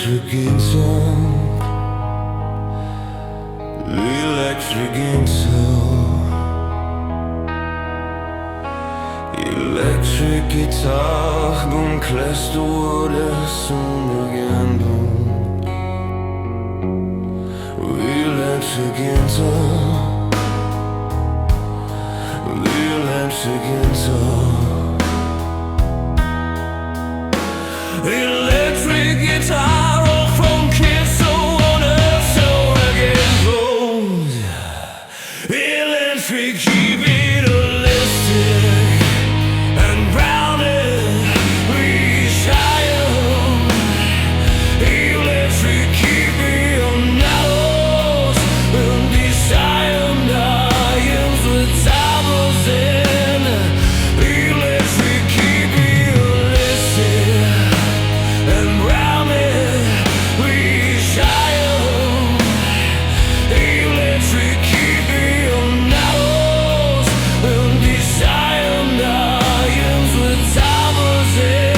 electric guitar, electric guitar, electric guitar, bunkläst ordet som legender. Electric guitar, electric guitar, electric guitar, all from kids so on earth so again road. Electric, keep it holistic and grounded, reach higher. Electric, keep it on nose and desire dyings with towers in. Electric, keep it holistic and grounded, reach higher. Electric, keep it on nose and desire dyings with towers in.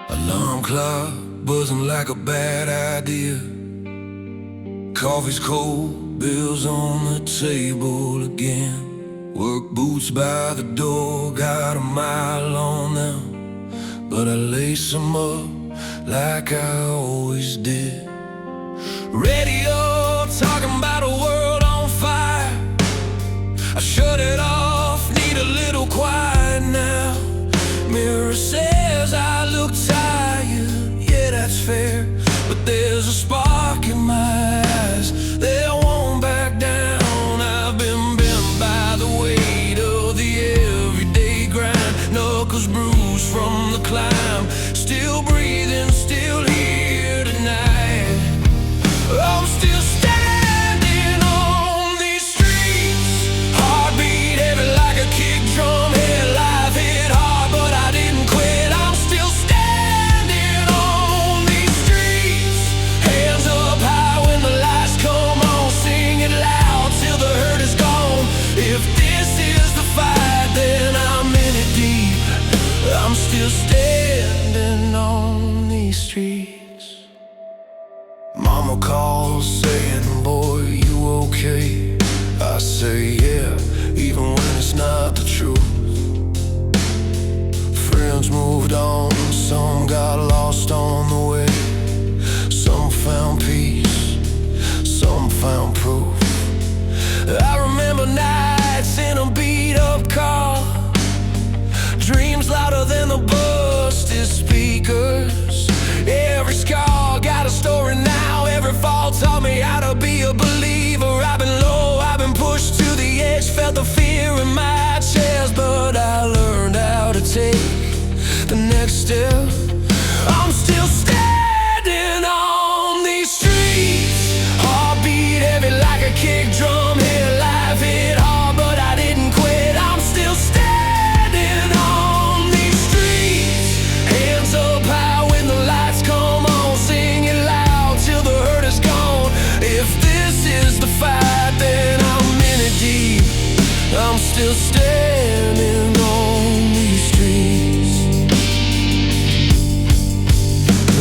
Alarm clock buzzing like a bad idea. Coffee's cold, bills on the table again. Work boots by the door, got a mile on them, but I lace them up like I always did. Radio talking about a world on fire. I shut it off, need a little quiet now. Mirror says I look tired, yeah that's fair, but there's a spark in my eyes that won't back down. I've been bent by the weight of the everyday grind, knuckles bruised from the climb, still breathing, still here tonight. I'm still standing on these streets, heartbeat heavy like a kick drum, head life hit hard but I didn't quit. I'm still standing on these streets, hands up high when the lights come on, sing it loud till the hurt is gone. If this is the fight then I'm in it deep, I'm still standing on these streets. Mama calls saying, boy, you okay? I say, yeah, even when it's not the truth. Friends moved on, some got lost on the way. Some found peace, some found proof. I remember nights in a beat-up car, dreams louder than the busted speakers. Every scar got a story now, every fall taught me how to be a believer. I've been low, I've been pushed to the edge, felt the fear in my chest, but I learned how to take the next step. I'm still standing on these streets, heartbeat heavy like a kick drum, head life hit hard but I didn't quit. I'm still standing on these streets, hands up high when the lights come on, sing it loud till the hurt is gone. If this is the fight then I'm in it deep, I'm still standing on these streets.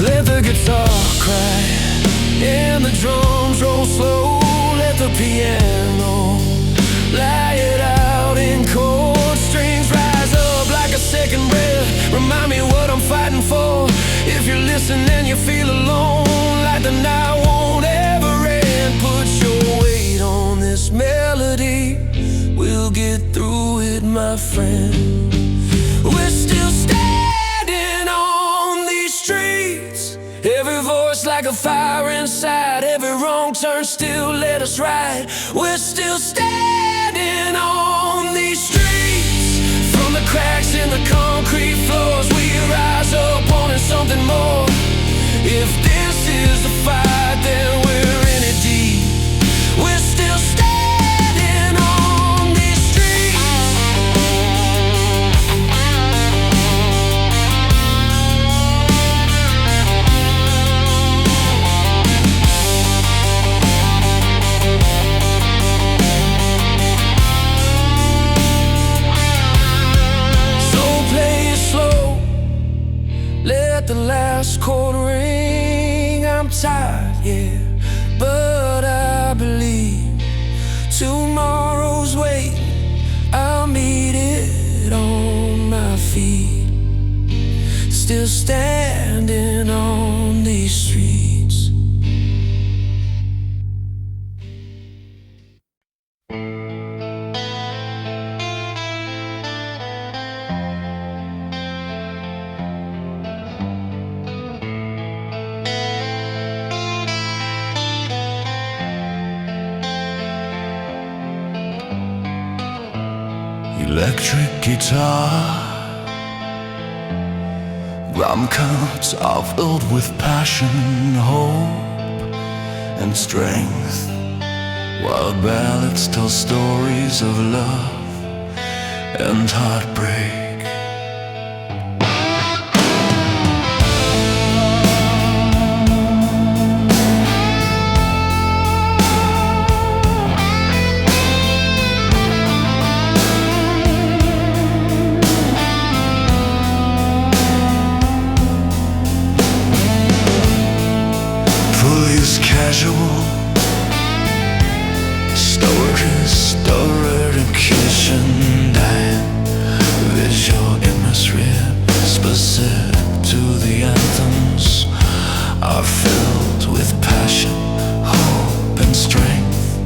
Let the guitar cry and the drums roll slow, let the piano lie it out in chord strings, rise up like a second breath, remind me what I'm fighting for. If you're listening and you feel alone, like the night won't ever end, put your weight on this melody, we'll get through it my friend. We're still standing on these streets. Every voice like a fire inside. Every wrong turn still let us ride. We're still standing on these streets. From the cracks in the concrete floors, we rise up wanting something more. If this is the fight, then we're in it deep. We're still standing on these streets. So play it slow, let the last chord ring. I'm tired, yeah, but I believe tomorrow's waiting. I'll meet it on my feet. Still standing on these streets. Electric guitar, drum cuts are filled with passion, hope and strength, while ballads tell stories of love and heartbreak. Casual, stored in kitchen dime. Visual imagery specific to the anthems are filled with passion, hope and strength,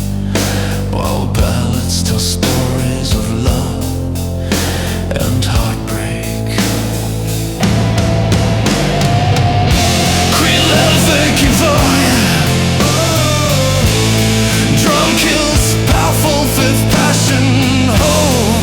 while ballads tell stories of love and heartbreak. Green letter thinking for you. Drum kills, powerful with passion, hope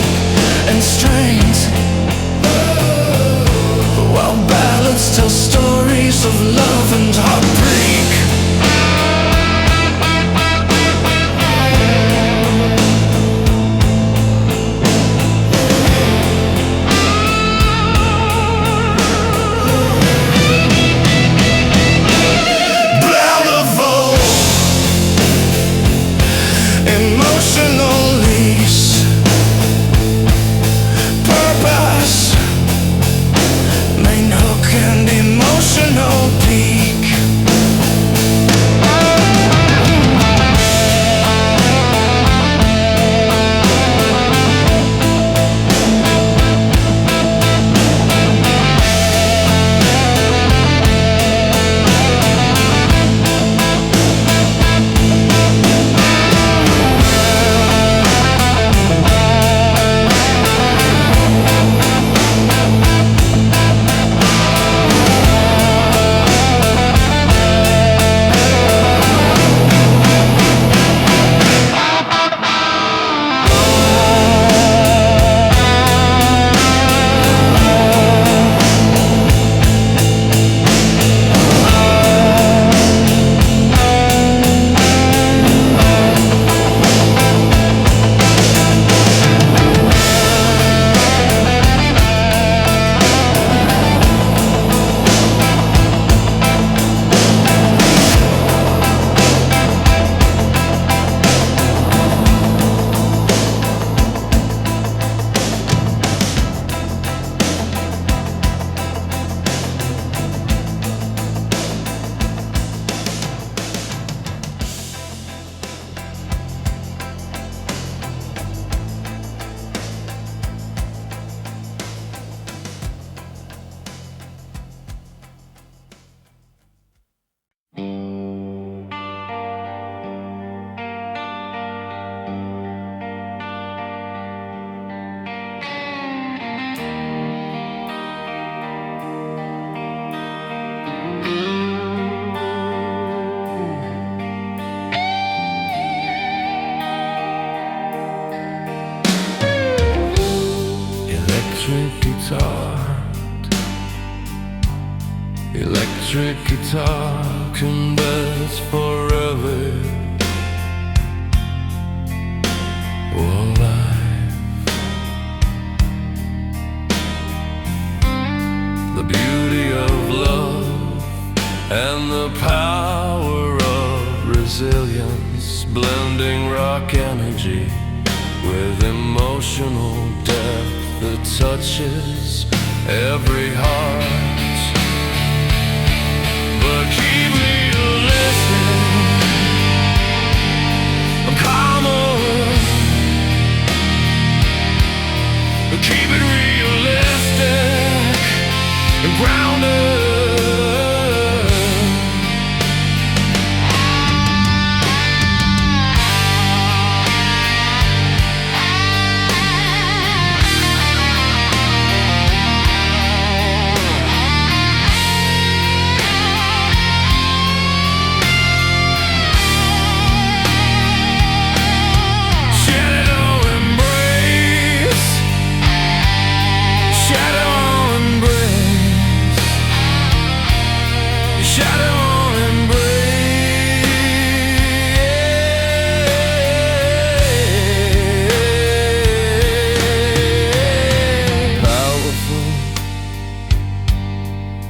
electric guitar. Electric guitar can last forever. Oh, life. The beauty of love and the power of resilience, blending rock energy with emotional depth that touches every heart. But keep me listening, come on, keep it realistic and grounded.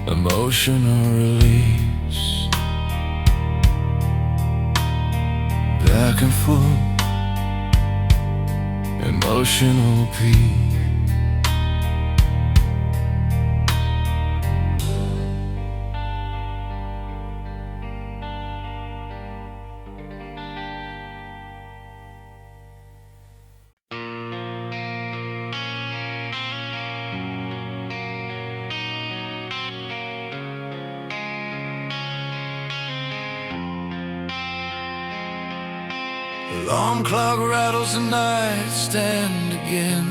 Emotional release, back and forth, emotional peace. Alarm clock rattles the nightstand again.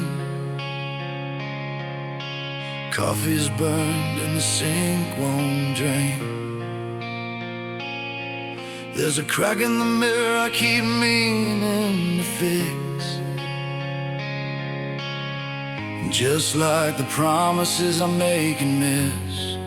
Coffee's burned and the sink won't drain. There's a crack in the mirror I keep meaning to fix, just like the promises I make and miss.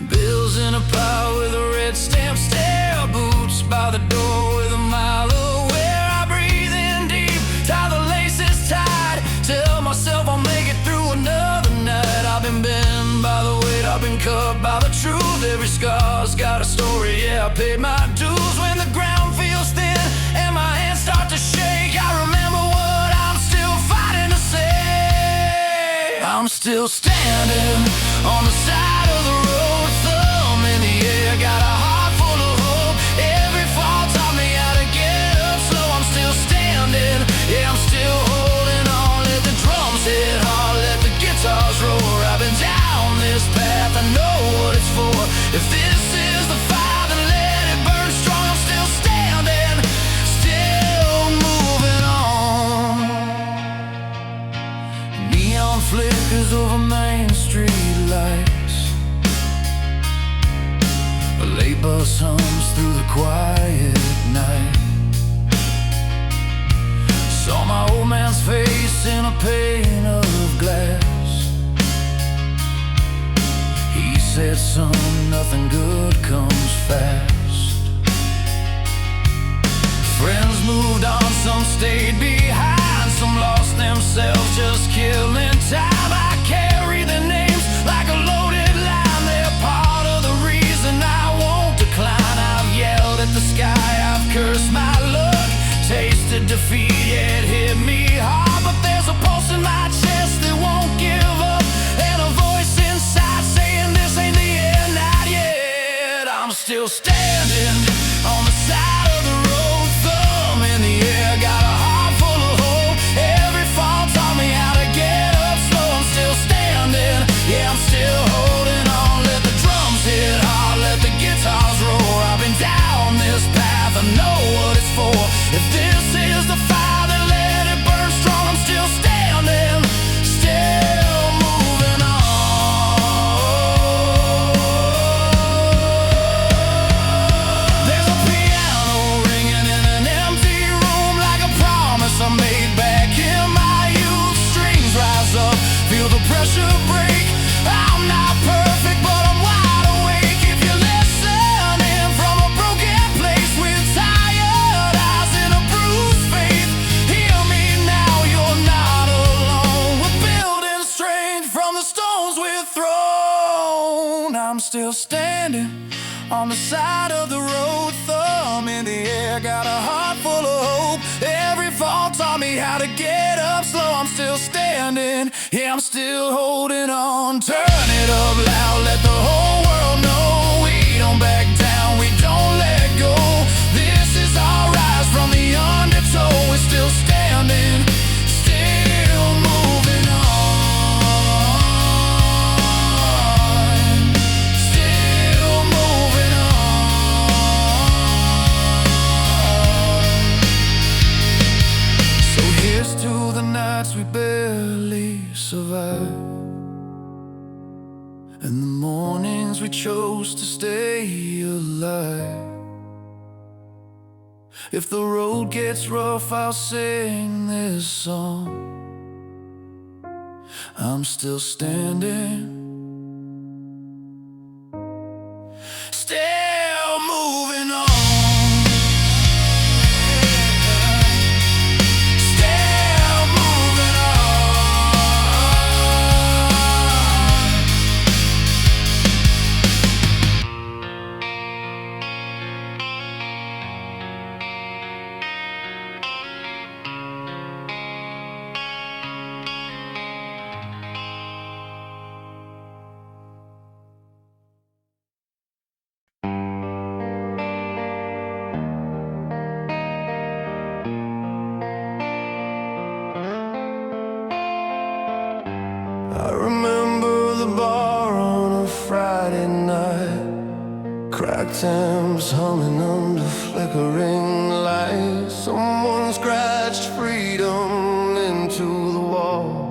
Bills in a pile with a red stamp stare, boots by the door with a mile away. I breathe in deep, tie the laces tight, tell myself I'll make it through another night. I've been bent by the weight, I've been cut by the truth. Every scar's got a story, yeah, I paid my dues. When the ground feels thin and my hands start to shake, I remember what I'm still fighting to say. I'm still standing on the side of the road, thumb in the air, got a heart full of hope. Every fall taught me how to get up, so I'm still standing, yeah, I'm still holding on. Let the drums hit hard, let the guitars roar. I've been down this path, I know what it's for. If this is the fire, then let it burn strong. I'm still standing, still moving on. Neon flickers over Main Street lights, a late bus hums through the quiet night. Saw my old man's face in a pane of glass. He said, son, nothing good comes fast. Friends moved on, some stayed behind, some lost themselves just killing time. I carry their names like a loaded line, they're part of the reason I won't decline. I've yelled at the sky, I've cursed my luck, tasted defeat, yeah, it hit me hard. But there's a pulse in my chest that won't give up, and a voice inside saying this ain't the end, not yet. I'm still standing on the side of the road, thumb in the air, got a heart full of hope. Every fall taught me how to get up slow. I'm still standing, yeah, I'm still holding on. Let the drums hit hard, let the guitars roar. I've been down this path, I know what it's for. If this is the fire, then let it burn strong. I'm still standing, still moving on. still standing on the side of the road, thumb in the air, got a heart full of hope. Every fall taught me how to get up slow. I'm still standing, yeah, I'm still holding on. Turn it up loud, let the whole world know we don't back down, we don't let go. This is our rise from the undertow. We're still standing, still moving on. Still moving on. So here's to the nights we barely survived, and the mornings we chose to stay alive. If the road gets rough, I'll sing this song. I'm still standing, still moving on. I remember the bar on a Friday night, cracked amps humming under flickering lights. Someone scratched freedom into the wall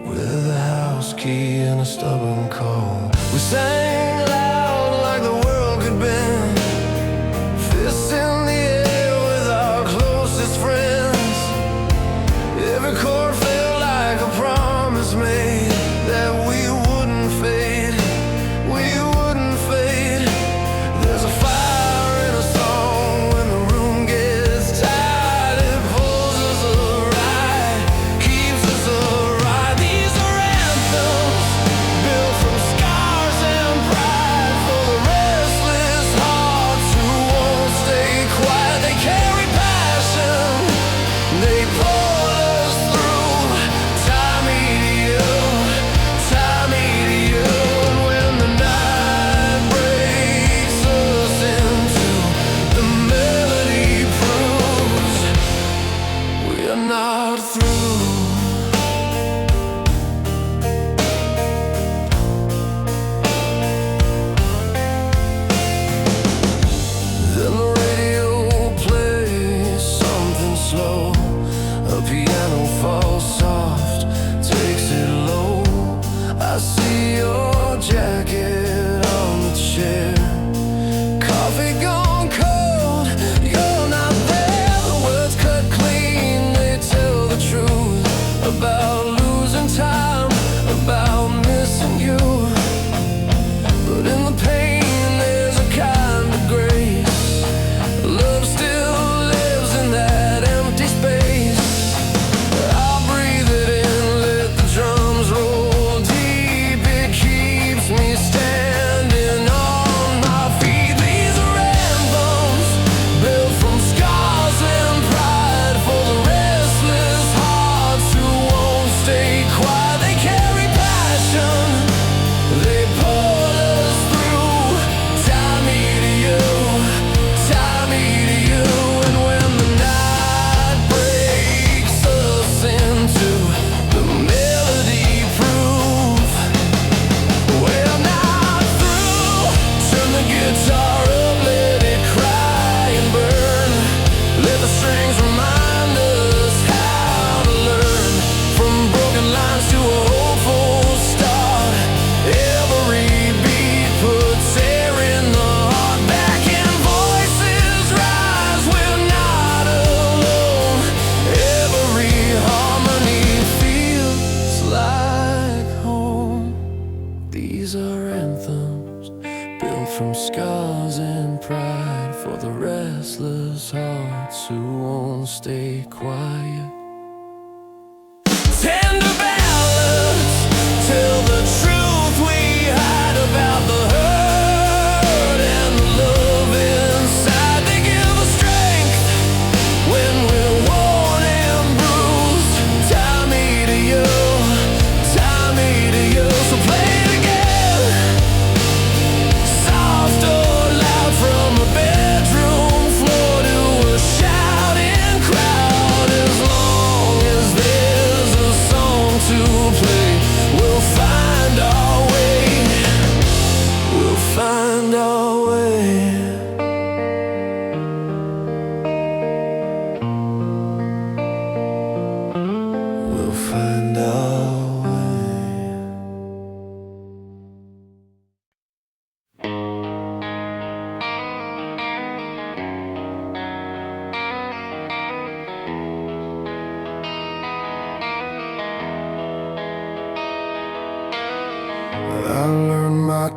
with a house key and a stubborn call. We sang loud like the world could bend, fists in the air with our closest friends. Every chord felt like a promise made that we wouldn't fade, we wouldn't fade. There's a fire in a song when the room gets tight. It pulls us right, keeps us right. These are anthems built from scars and pride for the restless hearts who won't stay quiet. They carry passion, they pull us through. Tie me to you, tie me to you. And when the night breaks us into, the melody proves we are not through. Then the radio plays something slow, a piano falls soft, takes it low. I see your jacket on the chair, coffee gone cold, you're not there. The words cut clean, they tell the truth about losing time, about missing you. But in the pain there's a kind of grace. Love still lives in that empty space. I'll breathe it in, let the drums roll deep. It keeps me standing on my feet. These are anthems built from scars and pride for the restless hearts who won't stay quiet. They carry passion, they pull us through. Tie me to you, tie me to you. And when the night breaks us into, the melody proof we're not through. Turn the guitar up, let it cry and burn. Let the strings remind us how to learn. From broken lines to a hopeful start, every beat puts air in the heart. Back and voices rise, we're not alone. Every harmony feels like home. These are anthems built from scars and pride for the restless hearts who won't stay quiet. Tender ballads tell the truth we hide about the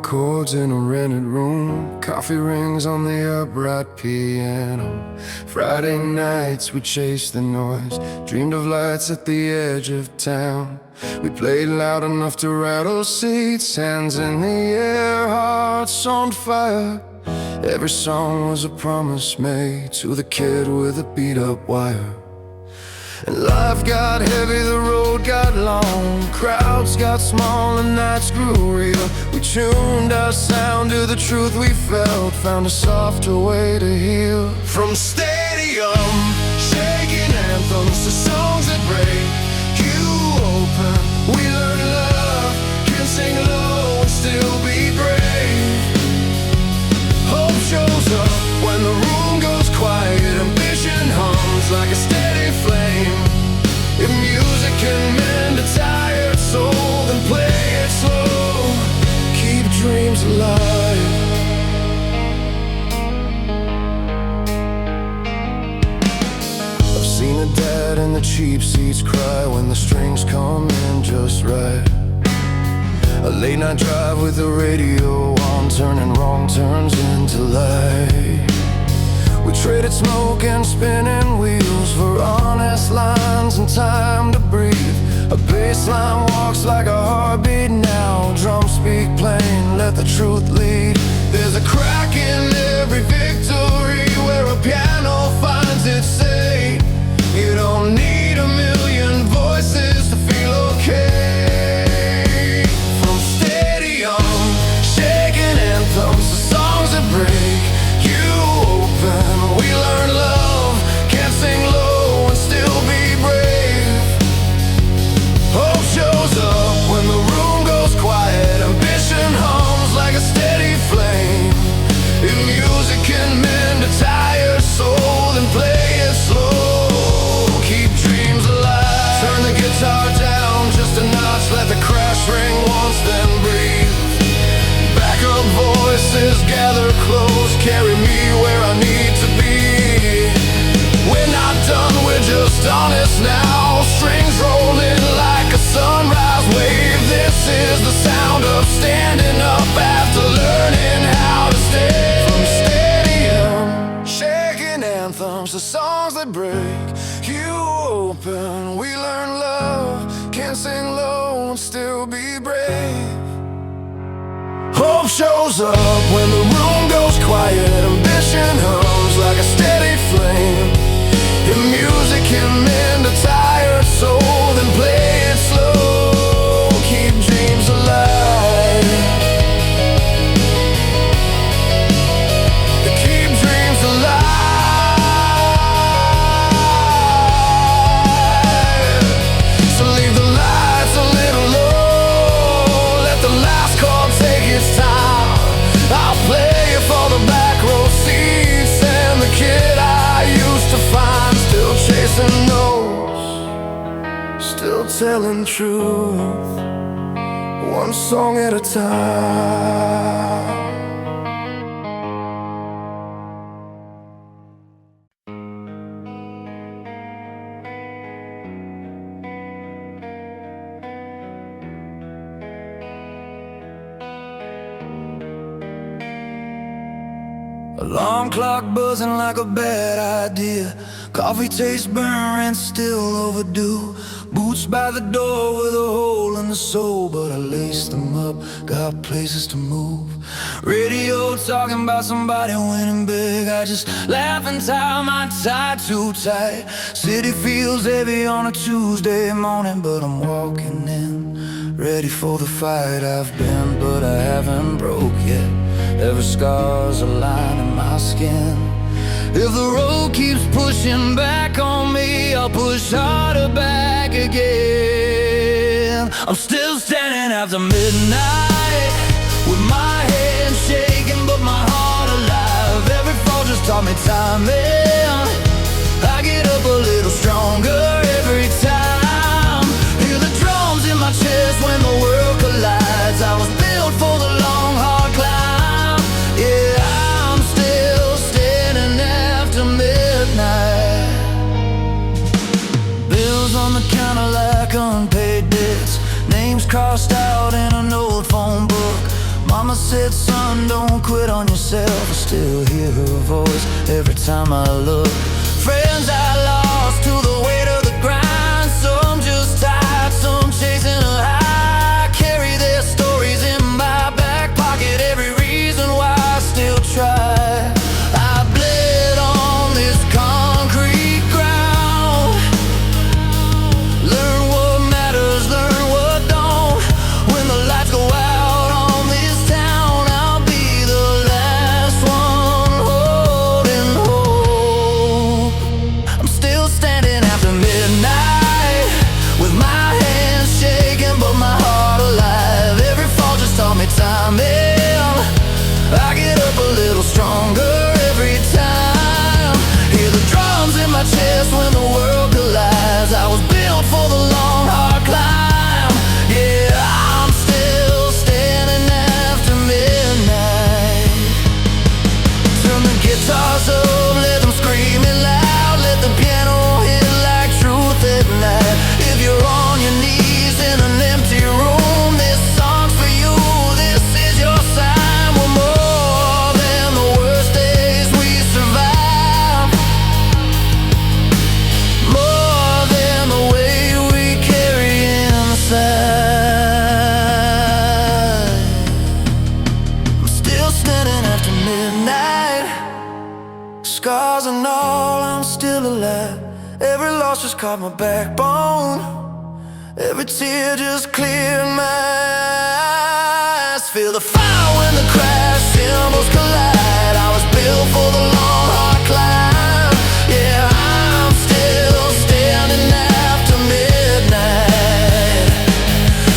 chords in a rented room, coffee rings on the upright piano. Friday nights we chased the noise, dreamed of lights at the edge of town. We played loud enough to rattle seats, hands in the air, hearts on fire. Every song was a promise made to the kid with a beat-up wire. And life got heavy, the road got long, crowds got small and nights grew real. We tuned our sound to the truth we felt, found a softer way to heal. From stadium, shaking anthems to songs that break you open. We learn love, can sing low and still be brave. Hope shows up when the room goes quiet, ambition hums like a steady flame. If music can mend a tired soul, then play it slow, keep dreams alive. I've seen a dad in the cheap seats cry when the strings come in just right. A late night drive with the radio on, turning wrong turns into light. We traded smoke and spinning wheels for honest lines and time to breathe. A bass line walks like a heartbeat now, drums speak plain, let the truth lead. There's a crack in every victory where a piano finds its say. You don't need a million voices to feel okay. From stadium, shaking anthems to songs that break you open. We learn love, can't sing low and still be brave. Hope shows up when the room goes quiet, ambition hums like a steady flame. If music can mend a tired soul, then play it slow, keep dreams alive. Turn the guitar down just a notch, let the crash ring once, then breathe. Backup voices gather close, carry me where I need to be. We're not done, we're just honest now. Strings rolling like a sunrise wave. This is the sound of standing up after learning how to stay. From stadium, shaking anthems to songs that break you open. We learn love, can't sing low and still be brave. Hope shows up when the room goes quiet, ambition hums like a steady flame. If music can mend a tired soul, then play it slow, keep dreams alive. Keep dreams alive. So leave the lights a little low, let the last chord take its time. I'll play it for the back row seats and the kid I used to find, still chasing notes, still telling truth, one song at a time. Alarm clock buzzing like a bad idea. Coffee tastes burnt, rent still overdue. Boots by the door with a hole in the sole, but I laced them up, got places to move. Radio talking about somebody winning big, I just laugh and tie my tie too tight. City feels heavy on a Tuesday morning, but I'm walking in, ready for the fight. I've been, but I haven't broke yet. Every scar's a line in my skin. If the road keeps pushing back on me, I'll push harder back again. I'm still standing after midnight, with my head shaking but my heart alive. Every fall just taught me timing. I get up a little stronger every time. Hear the drums in my chest when the world collides. I was built for the long hard climb. Yeah, I'm still standing after midnight. Bills on the counter like unpaid debts, names crossed out in an old phone book. Mama mama said, son, don't quit on yourself. I still hear her voice every time I look. Friends I lost to the weight of the grind. Some just tired, some chasing a high. Carry their stories in my back pocket, every reason why I still try. I bled on this concrete ground. Learn what matters, learn what don't. When the lights go out on this town, I'll be the last one holding hope. I'm still standing after midnight, with my hands shaking but my heart alive. Every fall just taught me timing. I get up a little stronger every time. Hear the drums in my chest when the world collides. I was built for the long, hard climb. Yeah, I'm still standing after midnight. Turn the guitars up, let them scream it loud. Let the piano hit like truth at night. If you're on your knees in an empty room, this song's for you, this is your sign. We're more than the worst days we survive, more than the weight we carry inside. I'm still standing after midnight. Scars and all, I'm still alive. Every loss just caught my backbone. Every tear just cleared my eyes. Feel the fire when the crash cymbals collide. I was built for the long, hard climb. Yeah, I'm still standing after midnight.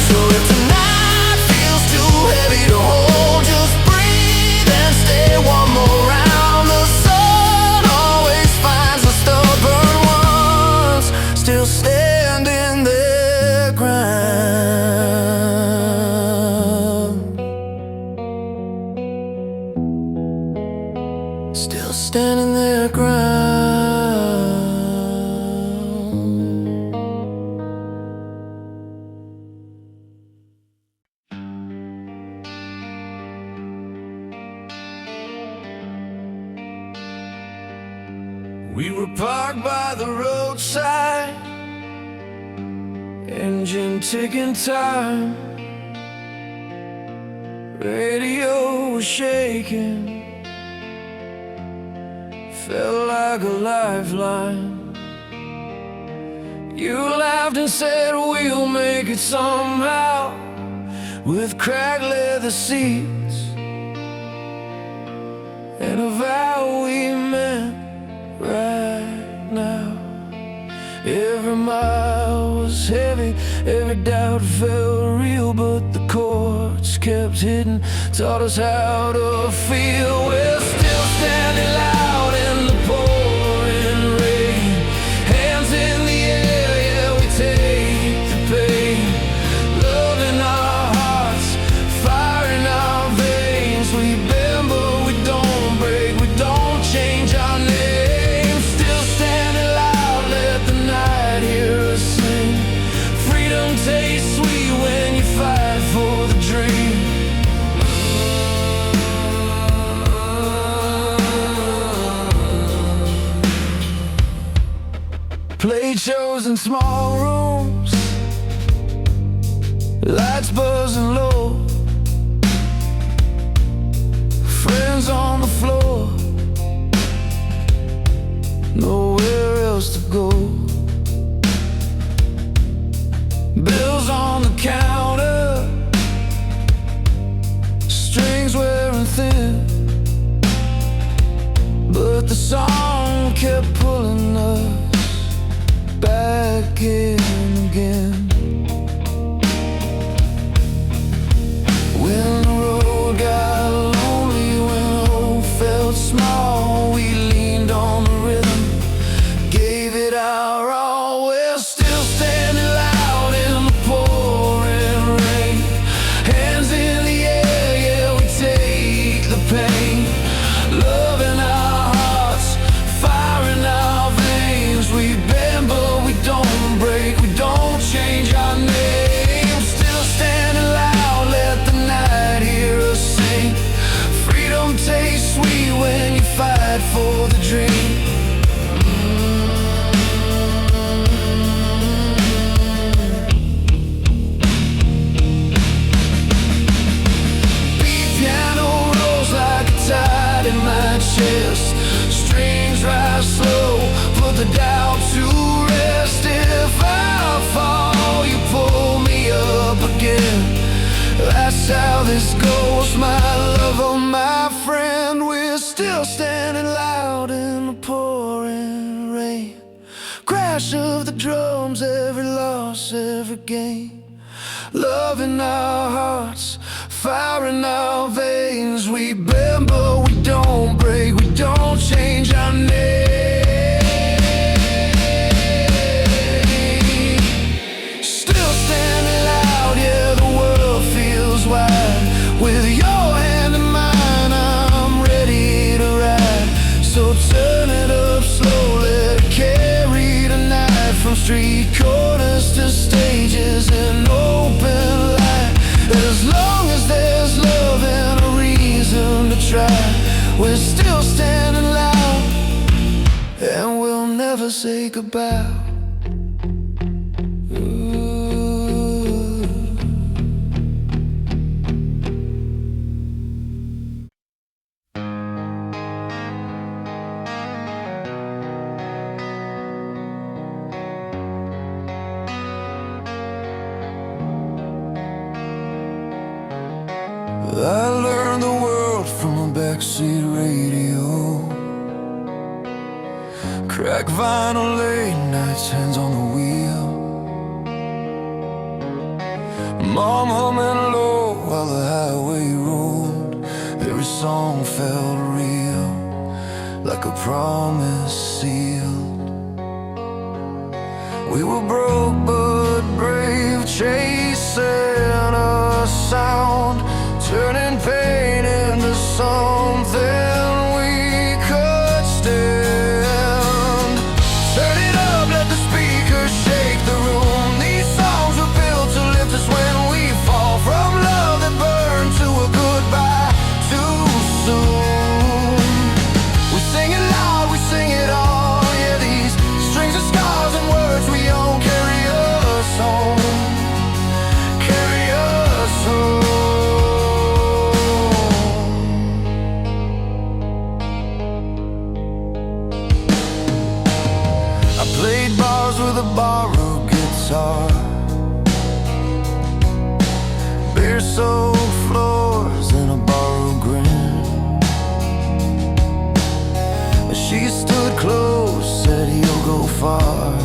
So if tonight feels too heavy to hold, just breathe and stay one more round. The sun always finds the stubborn ones still standing their ground. Still standing their ground. We were parked by the roadside, engine ticking time. Radio was shaking, felt like a lifeline. You laughed and said we'll make it somehow, with cracked leather seats and a vow we meant right now. Every mile was heavy, every doubt felt real, but the chords kept hitting, taught us how to feel. We're still standing loud in the pouring rain, hands in the air, yeah, we take the pain. Love in our hearts, fire in our veins. We bend but we don't break, we don't change our name. Still standing loud, let the night hear us sing. Freedom tastes sweet when you fight for the dream. Played shows in small rooms, lights buzzing low, friends on the floor, nowhere else to go. Bills on the counter, strings wearing thin, but the song kept pulling us back in again. When the road got lonely, when hope felt small, we leaned on the rhythm, the doubt to rest. If I fall, you pull me up again. That's how this goes, my love, oh my friend. We're still standing loud in the pouring rain. Crash of the drums, every loss, every gain. Love in our hearts, fire in our veins. We bend but we don't break, we don't change our name. Still standing loud, yeah, the world feels wide. With your hand in mine, I'm ready to ride. So turn it up slow, let it carry tonight. From street corners to stages in open light. As long as there's love and a reason to try, we're still standing loud, and we'll never say goodbye. I learned the world from a backseat radio. Crack vinyl, late nights, hands on the wheel. Mom humming low while the highway rolled. Every song felt real, like a promise sealed. We were broke but brave, chasing a sound, turning pain into something we could stand. Turn it up, let the speakers shake the room. These songs were built to lift us when we fall. From love that burned to a goodbye too soon. We sing it loud, we sing it all. Yeah, these strings of scars and words we own carry us home, carry us home. Played bars with a borrowed guitar, beer-soaked floors and a borrowed grin. She stood close, said you'll go far.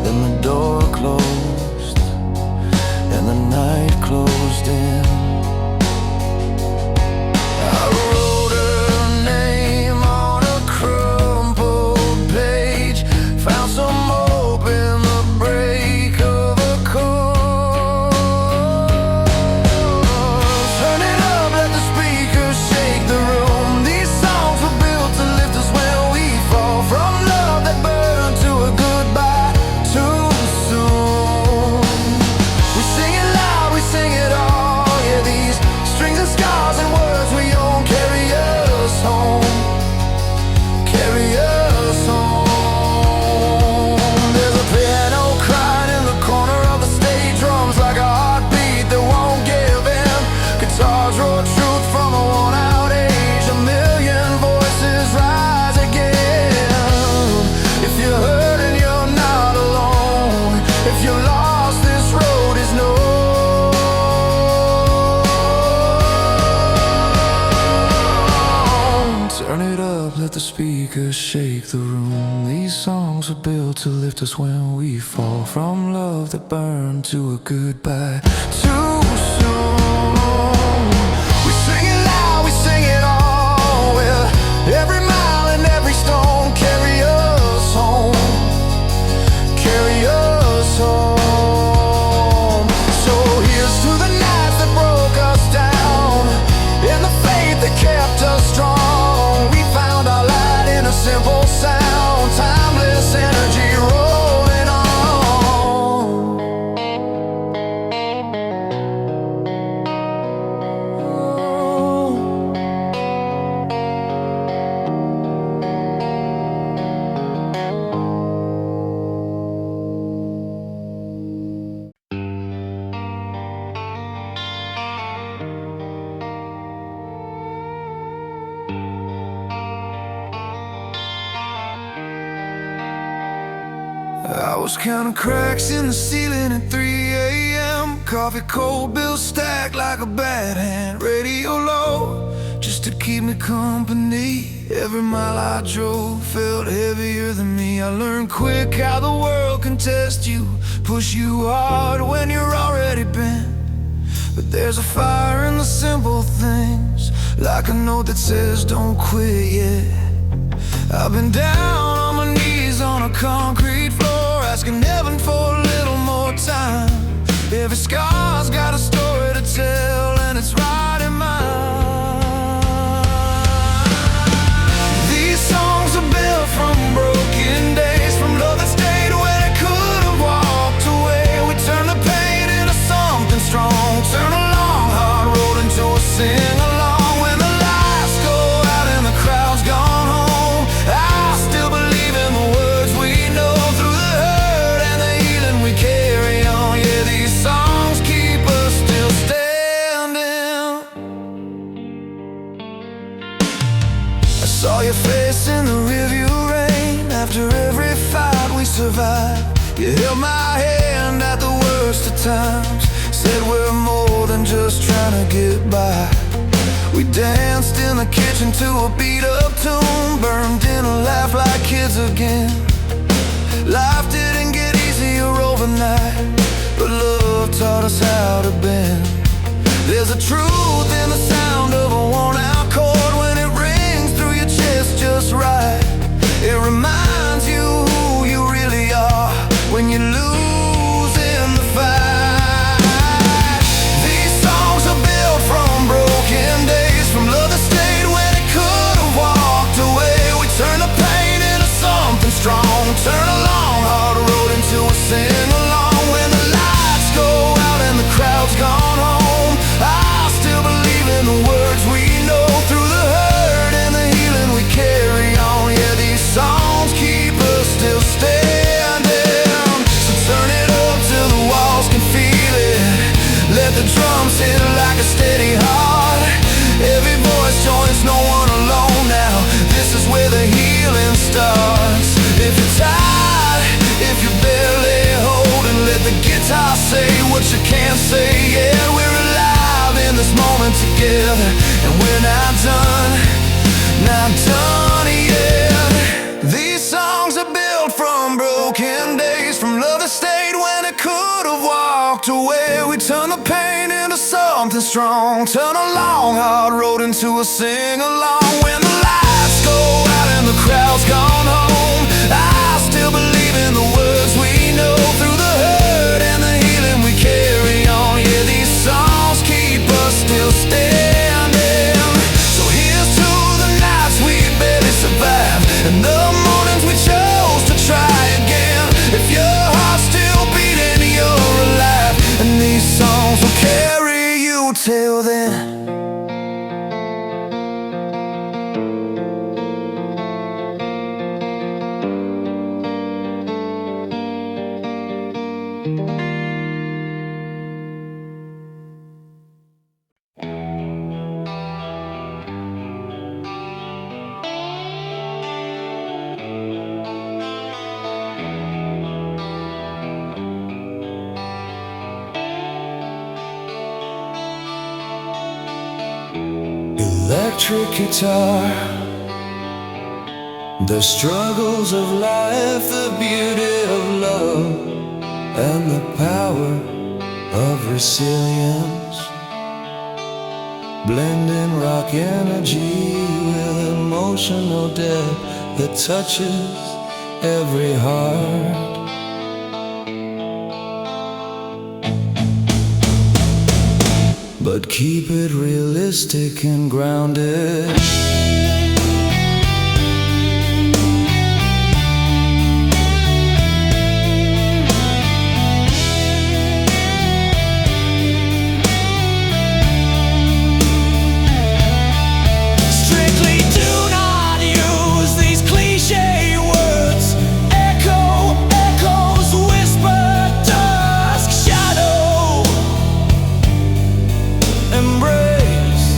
Then the door closed and the night closed in. I wrote her name on a crumpled page, found some hope in the break of a chord. Turn it up, let the speakers shake the room. These songs were built to lift us when we fall. From love that burned to a goodbye too soon. We sing it loud, we sing it all. Yeah, these strings and scars and words we own carry us home, carry us home. There's a piano crying in the corner of the stage, drums like a heartbeat that won't give in. Guitars roar truth from a worn-out age. A million voices rise again. If you're hurting, you're not alone. If you're lost, this road is known. Turn it up, let the speakers shake the room. These songs were built to lift us when we fall. From love that burned to a goodbye too soon. We sing it loud, we sing it all. Well, every mile and every stone carry us home, carry us home. So here's to the nights that broke us down, and the faith that kept us strong. We found our light in a simple sound, timeless energy rolling on. I was counting cracks in the ceiling at 3 a.m. Coffee cold, bills stacked like a bad hand. Radio low, just to keep me company. Every mile I drove felt heavier than me. I learned quick how the world can test you, push you hard when you're already bent. But there's a fire in the simple things, like a note that says don't quit yet. I've been down on my knees on a concrete floor, asking heaven for a little more time. Every scar's got a story to tell, and it's right in mine. These songs are built from broken days, from love that stayed when it could have walked away. We turn the pain into something strong, turn a long hard road into a sing-along. When the lights go out and the crowd's gone home, I still believe in the words we know. Through the hurt and the healing we carry on. Yeah, these songs keep us still standing. I saw your face in the rearview rain after every fight we survived. You held my hand at the worst of times, said we're more than just trying to get by. We danced in the kitchen to a beat-up tune, burned in a laugh like kids again. Life didn't get easier overnight, but love taught us how to bend. There's a truth in the sound of a worn-out chord when it rings through your chest just right. It reminds you who you really are when you lose in the fight. These songs are built from broken days, from love that stayed when it could have walked away. We turn the pain into something strong, turn a long hard road into a sing-along. When the lights go out and the crowd's gone home, I still believe in the words we know. Through the hurt and the healing we carry on. Yeah, these songs keep us still standing. So turn it up till the walls can feel it. Let the drums hit like a steady heart. Every voice joins, no one alone now. This is where the healing starts. If you're tired, if you're barely holding, let the guitar say what you can't say. Yeah, we're alive in this moment together, and we're not done yet. These songs are built from broken days, from love that stayed when it could have walked away. We turn the pain into something strong, turn a long hard road into a sing-along. When the lights go out and the crowd's gone home, I still believe in the words we know. Through the hurt and the healing we carry on. Yeah, these songs keep us still standing. So here's to the nights we barely survived, and the mornings we chose to try again. If your heart's still beating, you're alive, and these songs will carry you till then. Electric guitar, the struggles of life, the beauty of love, and the power of resilience. Blending rock energy with emotional depth that touches every heart. But keep it realistic and grounded. Strictly do not use these cliche words. Echoes, whisper, dusk, shadow, embrace.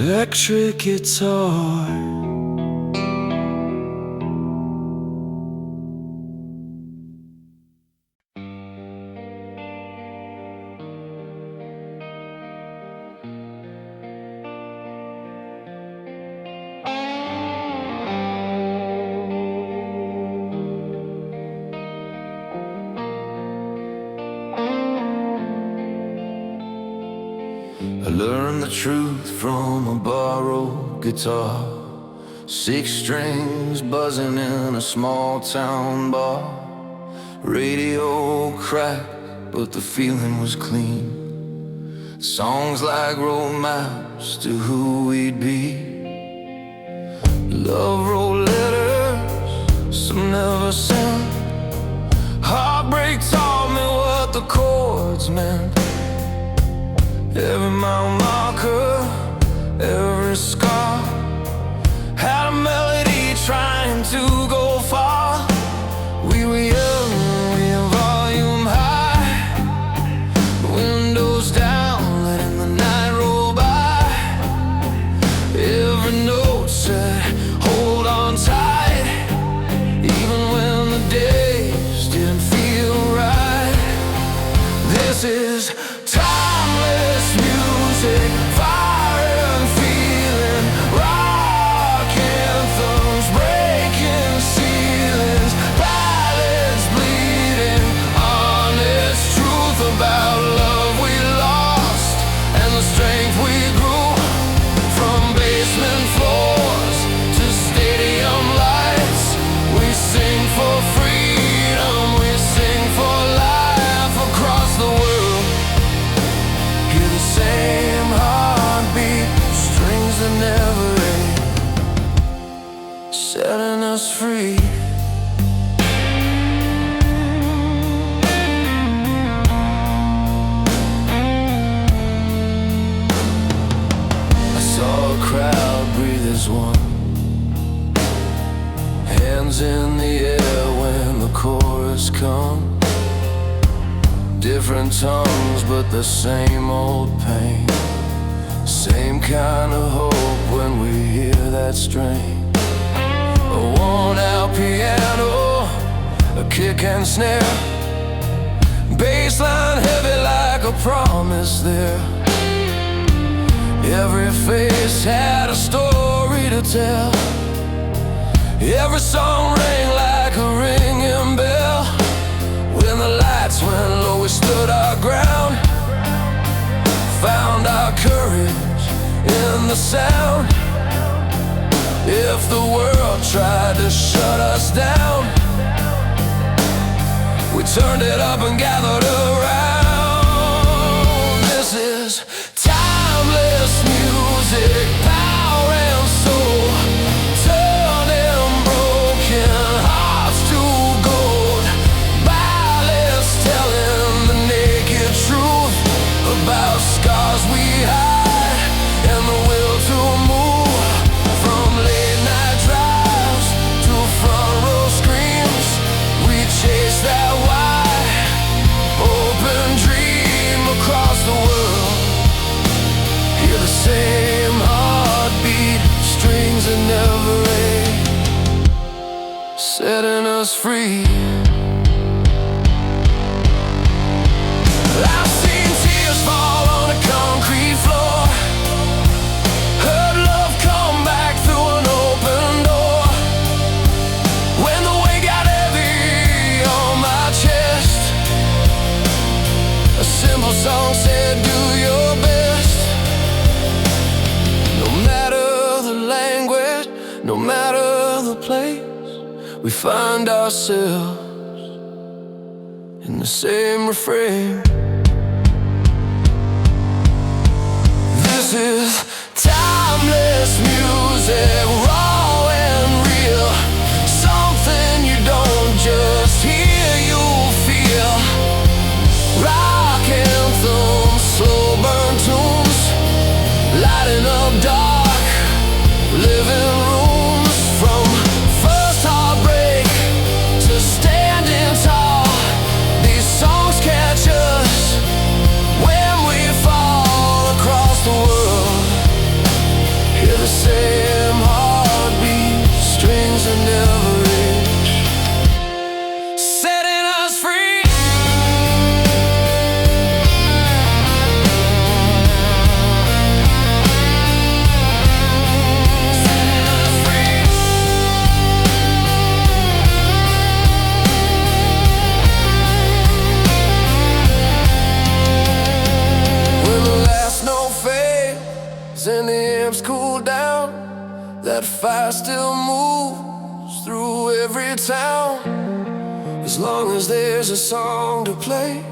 electric guitar. I learned the truth from a borrowed guitar, 6 strings buzzing in a small town bar. Radio cracked, but the feeling was clean. Songs like road maps to who we'd be. Love wrote letters, some never sent. Heartbreak taught me what the chords meant. Every mile marker, every scar had a melody trying to go far. We were young, we were volume high, windows down, letting the night roll by. Every note said, hold on tight, even when the days didn't feel right. This is timeless music, fire and feeling, rock anthems breaking ceilings, ballads bleeding, honest truth about love we lost and the strength we grew. From basement floors to stadium lights, we sing for freedom, we sing for life across the world. Hear the same heartbeat, strings that never ache, setting us free. I saw a crowd breathe as one, hands in the air when the chorus comes. Different tongues, but the same old pain. Same kind of hope when we hear that strain. A worn-out piano, a kick and snare, bassline heavy like a promise there. Every face had a story to tell. Every song rang like a ringing bell. When the lights went low, we stood our ground, found our courage in the sound. If the world tried to shut us down, we turned it up and gathered around. This is timeless music, power and soul, turning broken hearts to gold. Ballads telling the naked truth about scars we hide and the will to move. From late night drives to front row screams, we chase that wide open dream across the world. Hear the same heartbeat, strings that never ache, setting us free. I've seen tears fall on a concrete floor, heard love come back through an open door. When the weight got heavy on my chest, a simple song said, do your best. No matter the language, no matter the place, we find ourselves in the same refrain. This is timeless music, raw and real, something you don't just hear, you feel. Rock anthems, slow burn tunes, lighting up dark living rooms. From first heartbreak to standing tall, these songs catch us when we fall across the world. and the amps cool down, that fire still moves through every town. As long as there's a song to play,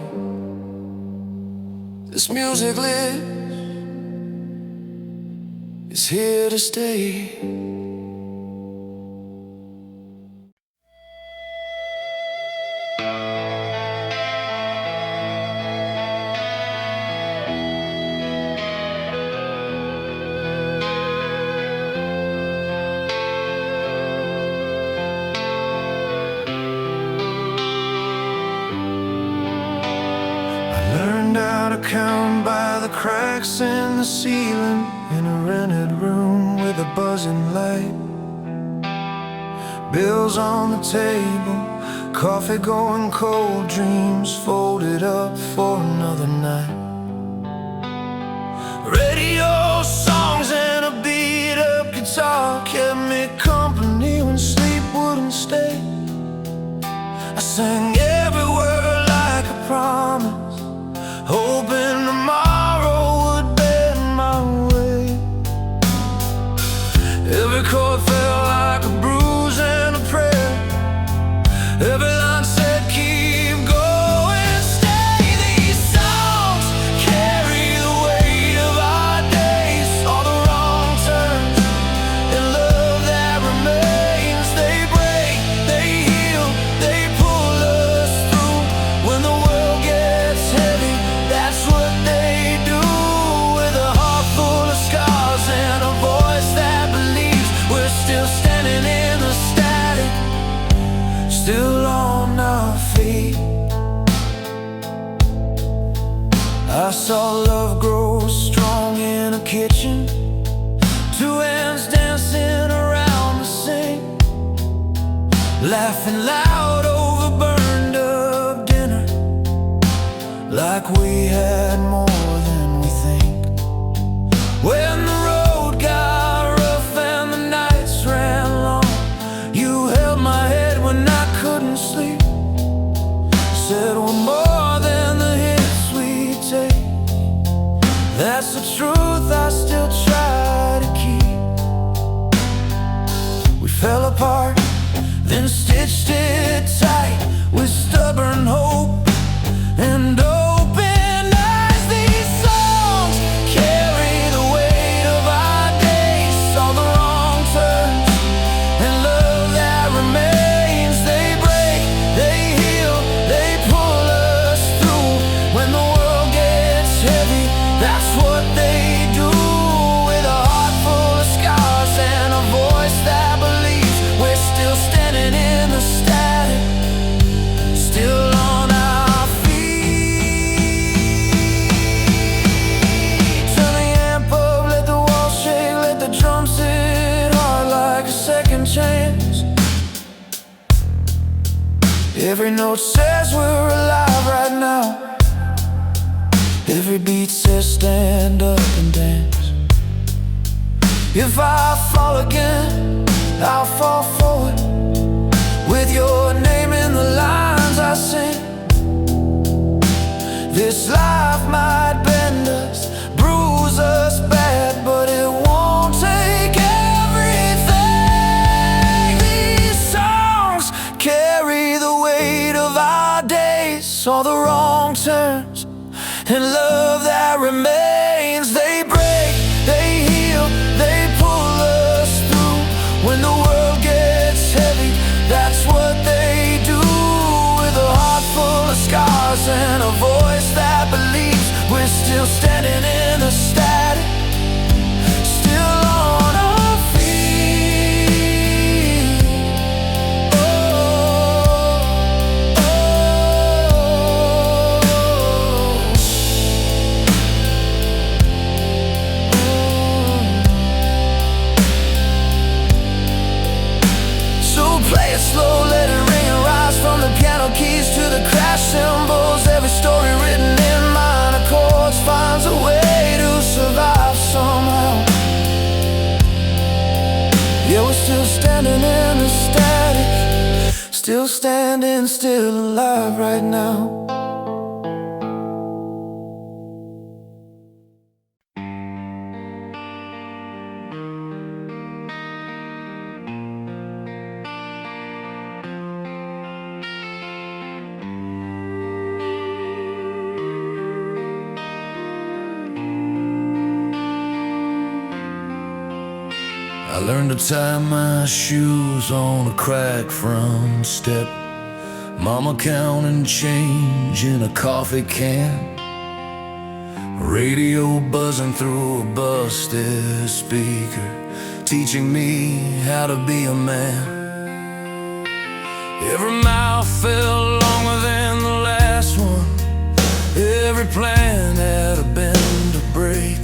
this music lives, it's here to stay. How to count by the cracks in the ceiling, in a rented room with a buzzing light. Bills on the table, coffee going cold, dreams folded up for another night. Radio songs and a beat-up guitar kept me company when sleep wouldn't stay. I sang every word like a promise, hoping tomorrow would bend my way. Every chord felt like a bruise and a prayer. Every line said, keep going, stay. These songs carry the weight of our days, all the wrong turns and love that remains. They break, they heal, they pull us through. When the world gets heavy, that's what they do. With a heart full of scars and a voice that believes, we're still standing in the static, still on our feet. I saw love grow strong in a kitchen, two hands dancing around the sink, laughing loud over burned up dinner, like we had more than we think. When the road got rough and the nights ran long, you held my head when I couldn't sleep, said we're more than the hits we take. That's the truth I still try to keep. We fell apart, then stitched it tight with stubborn hope and open eyes. These songs carry the weight of our days, all the wrong turns and love that remains. They break, they heal, they pull us through. When the world gets heavy, that's what they do. With a heart full of scars and a voice that believes, we're still standing in the static, still on our feet. Turn the amp up, let the walls shake, let the drums hit hard like a second chance. Every note says we're alive right now, every beat says stand up and dance. If I fall again, I'll fall forward, with your name in the lines I sing. This life might bend us, bruise us bad, but it won't take everything. These songs carry the weight of our days, all the wrong turns and love that remains. They break, they heal, they pull us through. When the world gets heavy, that's what they do. With a heart full of scars and a voice that believes, we're still standing in the static, still on our feet. Oh, oh, So play it slow, let it ring and rise from the piano keys to the crash cymbals. Every story written in minor chords finds a way to survive somehow. Yeah, we're still standing in the static, still standing, still alive right now. I learned to tie my shoes on a crack front step. Mama counting change in a coffee can. Radio buzzing through a busted speaker, teaching me how to be a man. Every mile felt longer than the last one. Every plan had a bend to break.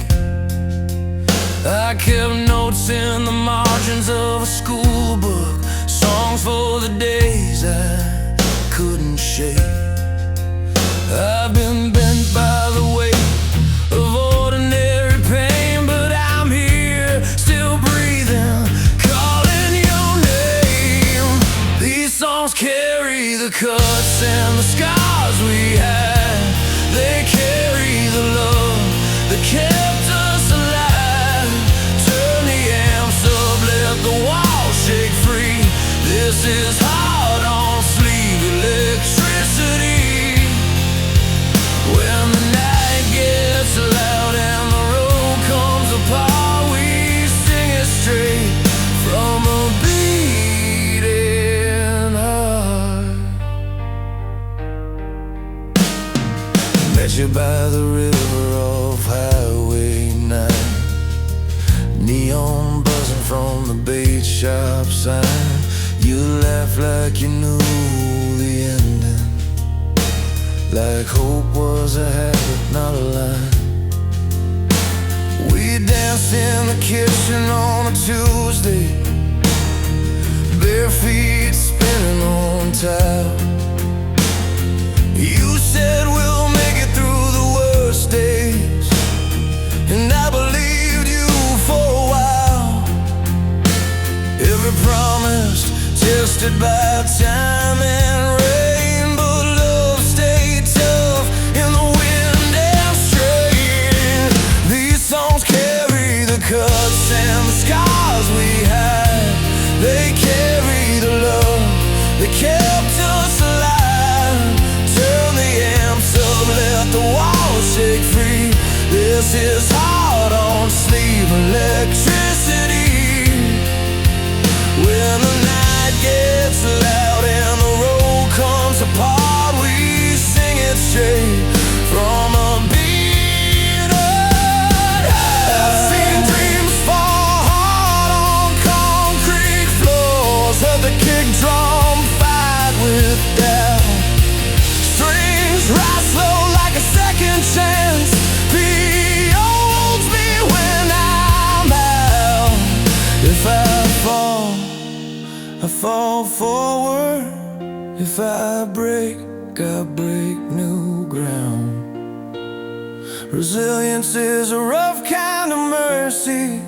I kept notes in the margins of a school book, songs for the days I couldn't shake. I've been bent by the weight of ordinary pain, but I'm here, still breathing, calling your name. These songs carry the cuts and the scars we had. They carry the love that kept us alive. Turn the amps up, let the walls shake free. This is hard on sleeve electricity. When the night gets loud and the road comes apart, we sing it straight from a beating heart. Met you by the river of Highway 9, neon buzzing from the bait shop sign. You laughed like you knew the ending, like hope was a habit, not a line. We danced in the kitchen on a Tuesday, bare feet spinning on tile. You said we'll make it through the worst days, and I believed you for a while. Every promise tested by time and rain, but love stayed tough in the wind and strain. These songs carry the cuts and the scars we had. They carry the love that kept us alive. Turn the amps up, let the walls shake free. This is hard on sleeve electricity. When the night gets loud and the road comes apart, we sing it straight from a beaten heart. I've seen dreams fall hard on concrete floors, heard the kick drum fight with doubt. Strings rise slow like a second chance. He holds me when I'm out. If I fall, I fall forward. If I break new ground. Resilience is a rough kind of mercy,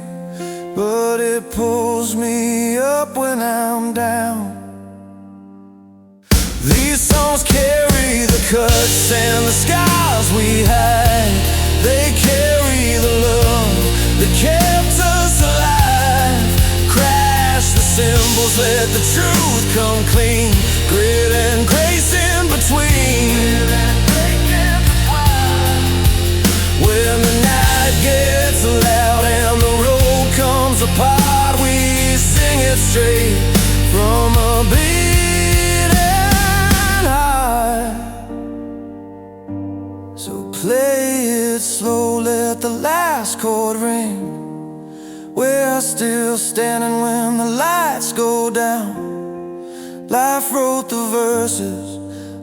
but it pulls me up when I'm down. These songs carry the cuts and the scars we had. They carry the love that kept us alive. Crash the cymbals, let the truth come clean. Grit and grace in between. When the night gets loud and the road comes apart, we sing it straight from a beating heart. So play it slow, let the last chord ring. We're still standing when the lights go down. Life wrote the verses,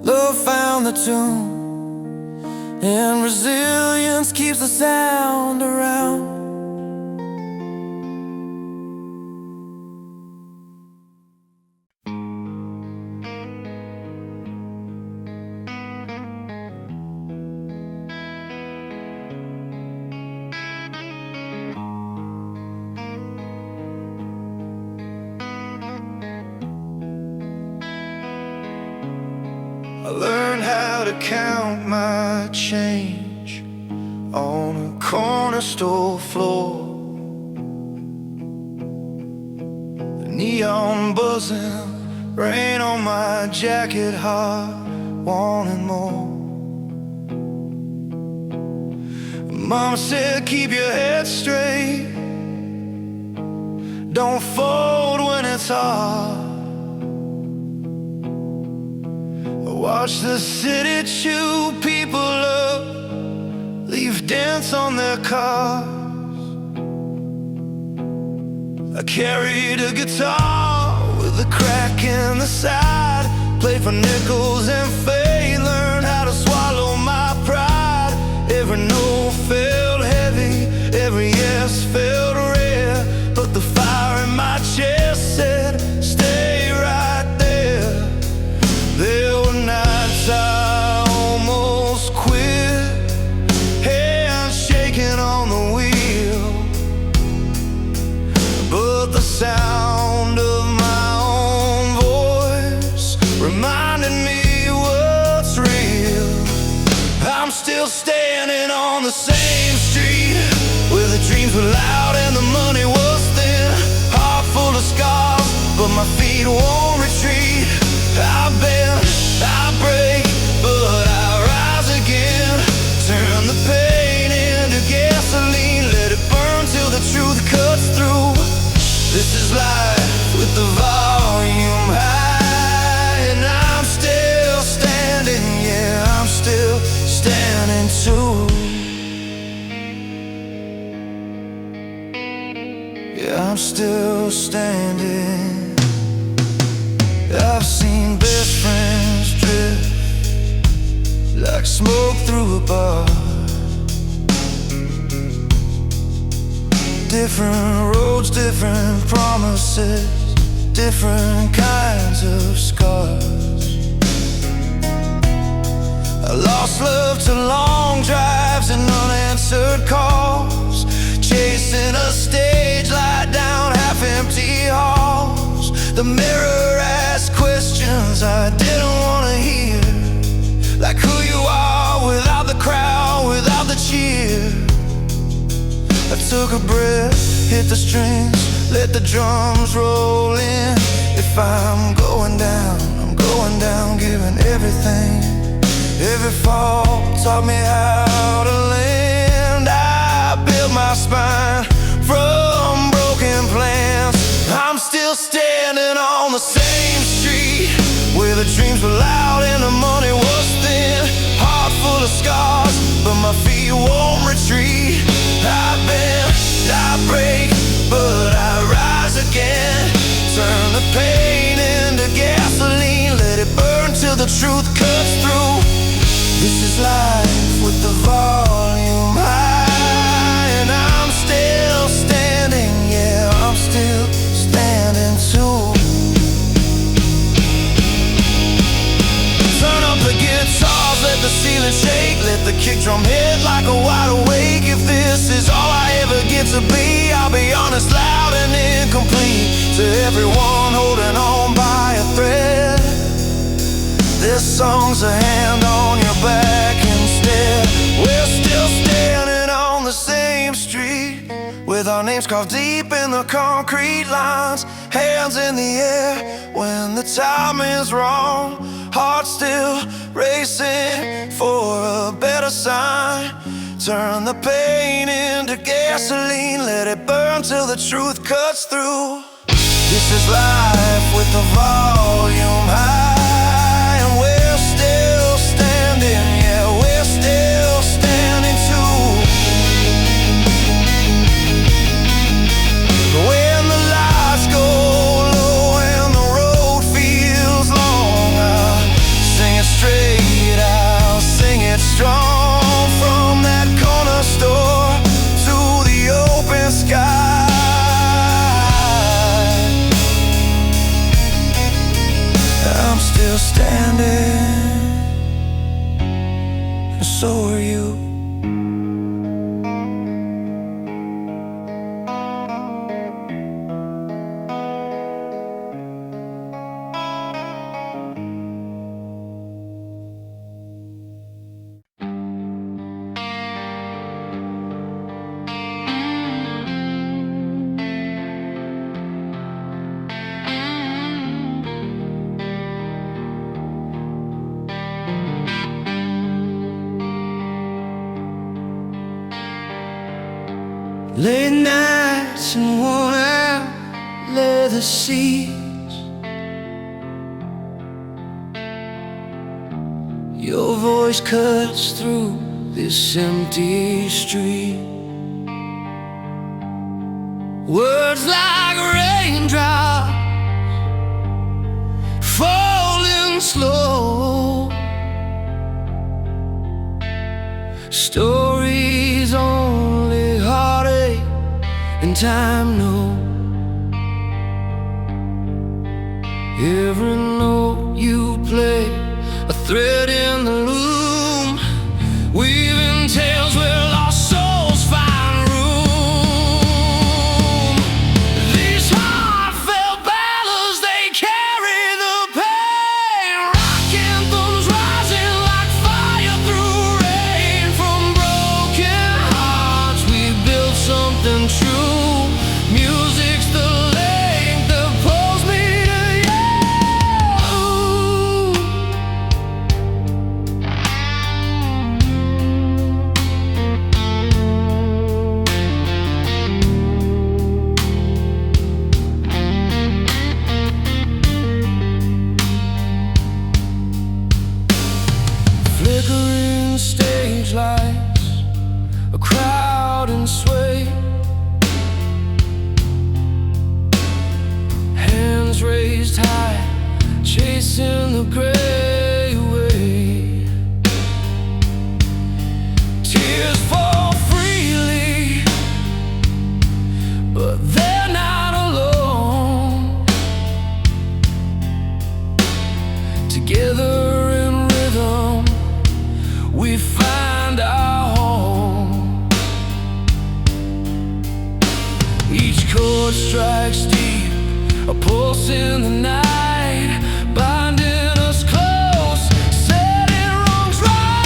love found the tune, and resilience keeps the sound around. I learned how to count my change on a corner store floor. The neon buzzing, rain on my jacket, heart wanting more. Mama said keep your head straight, don't fold when it's hard. Watch the city chew people up, leave dents on their cars. I carried a guitar with a crack in the side, played for nickels and fame, learned how to swallow my pride. Every no felt heavy, every yes felt rare, but the fire in my chest said, stay right there. There were nights I almost quit, hands shaking on the wheel, but the sound of my own voice reminded me what's real. I'm still standing on the same street, where the dreams were loud and the money was thin. Heart full of scars, but my feet won't retreat. I bend, I break, but I rise again. Turn the pain into gasoline, let it burn till the truth cuts through. This is life with the volume high, and I'm still standing, yeah, I'm still standing too. Yeah, I'm still standing. I've seen best friends drift like smoke through a bar. Different roads, different promises, different kinds of scars. I lost love to long drives and unanswered calls, chasing a stage light down half-empty halls. The mirror asked questions I didn't want to hear, like who you are without the crowd, without the cheer. I took a breath, hit the strings, let the drums roll in. If I'm going down, I'm going down, giving everything. Every fall taught me how to land. I built my spine from broken plans. I'm still standing on the same street, where the dreams were loud and the money was thin. Heart full of scars, but my feet won't retreat. I bend, I break, but I rise again. Turn the pain into gasoline, let it burn till the truth cuts through. This is life with the volume high, and I'm still standing, yeah, I'm still standing too. Turn up the guitars, let the ceiling shake, let the kick drum hit like a wide awake. If this is all I ever get to be, I'll be honest, loud and incomplete. To everyone holding on by a thread, this song's a hand on your back instead. We're still standing on the same street, with our names carved deep in the concrete lines. Hands in the air when the time is wrong, heart still racing for a better sign. Turn the pain into gasoline, let it burn till the truth cuts through. This is life with the volume high, and we're still standing, yeah, we're still standing too. When the lights go low and the road feels long, I'll sing it straight, I'll sing it strong. From that corner store to the open sky, I'm still standing, and so are you. Late nights and worn out, lay the seeds. Your voice cuts through this empty street. Words like raindrops falling slow. Stories only heartache and time know. Every note you play, a thread in the loom, weaving tales where lost souls find room. These heartfelt ballads, they carry the pain. Rock anthems rising like fire through rain. From broken hearts we built something true. Music's the link that pulls me to you. Flickering stage lights, a crowd and sway. Hands raised high, chasing the gray away. Tears fall freely, but they're not alone. Together in rhythm, we find our home. Each chord strikes deep, a pulse in the night, binding us close, setting wrongs right.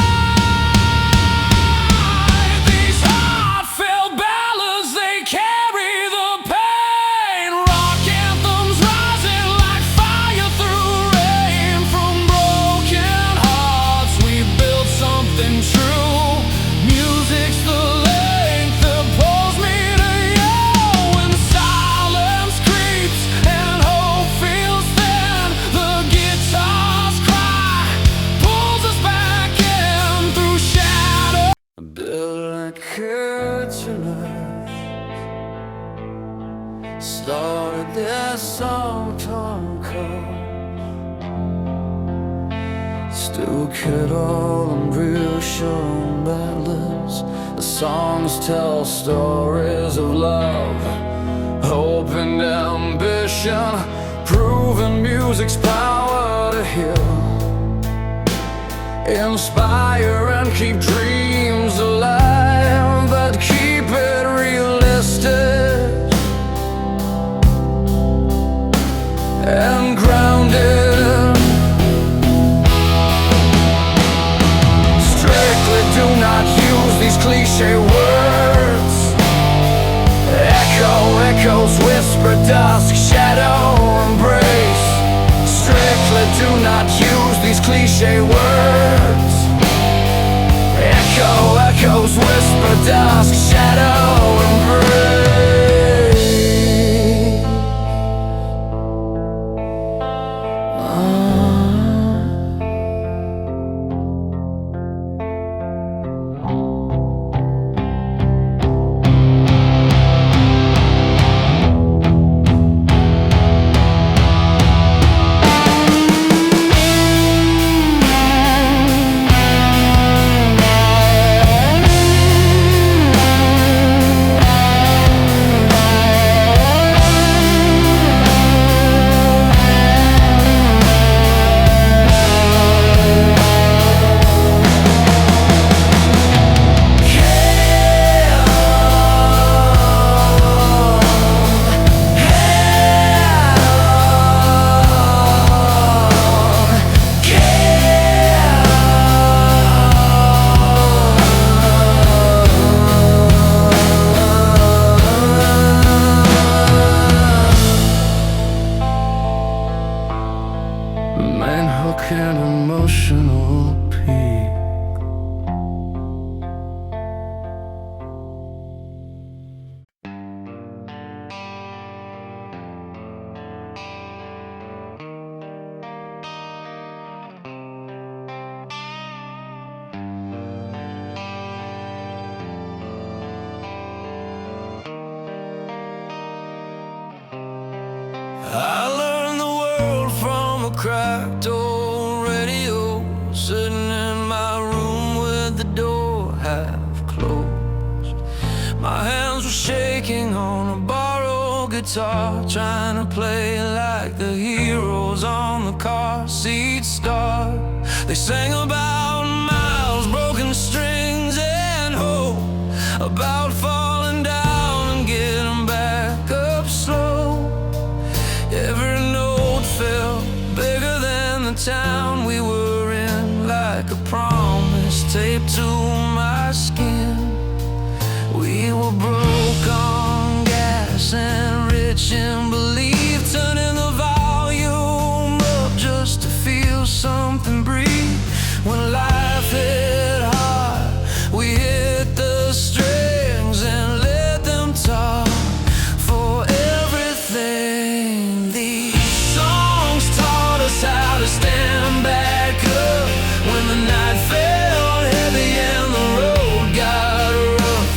These heartfelt ballads, they carry the pain. Rock anthems rising like fire through rain. From broken hearts we built something true. Music's the link that pulls me to you. When silence creeps and hope feels thin, the guitars cry, pulls us back in through shadow. Built like curtain earth, started this song-torn chord. Still kettle and real shown ballads. The songs tell stories of love, hope and ambition, proving music's power to heal, inspire and keep dreams alive, but keep it realistic and grounded. Strictly do not use these cliche words. Echoes whisper, dusk, shadow, embrace. Strictly do not use these cliche words. Echoes whisper, dusk, shadow, embrace. I learned the world from a cracked old radio, sitting in my room with the door half closed. My hands were shaking on a borrowed guitar, trying to play like the heroes on the car seat star. They sang about miles, broken strings, and hope, about falling down and getting back up slow. Every note felt bigger than the town we were in, like a promise taped to my skin. We were broke on gas and rich in belief, turning the volume up just to feel something breathe. When life hit hard, we hit the strings and let them talk for everything. These songs taught us how to stand back up when the night felt heavy and the road got rough.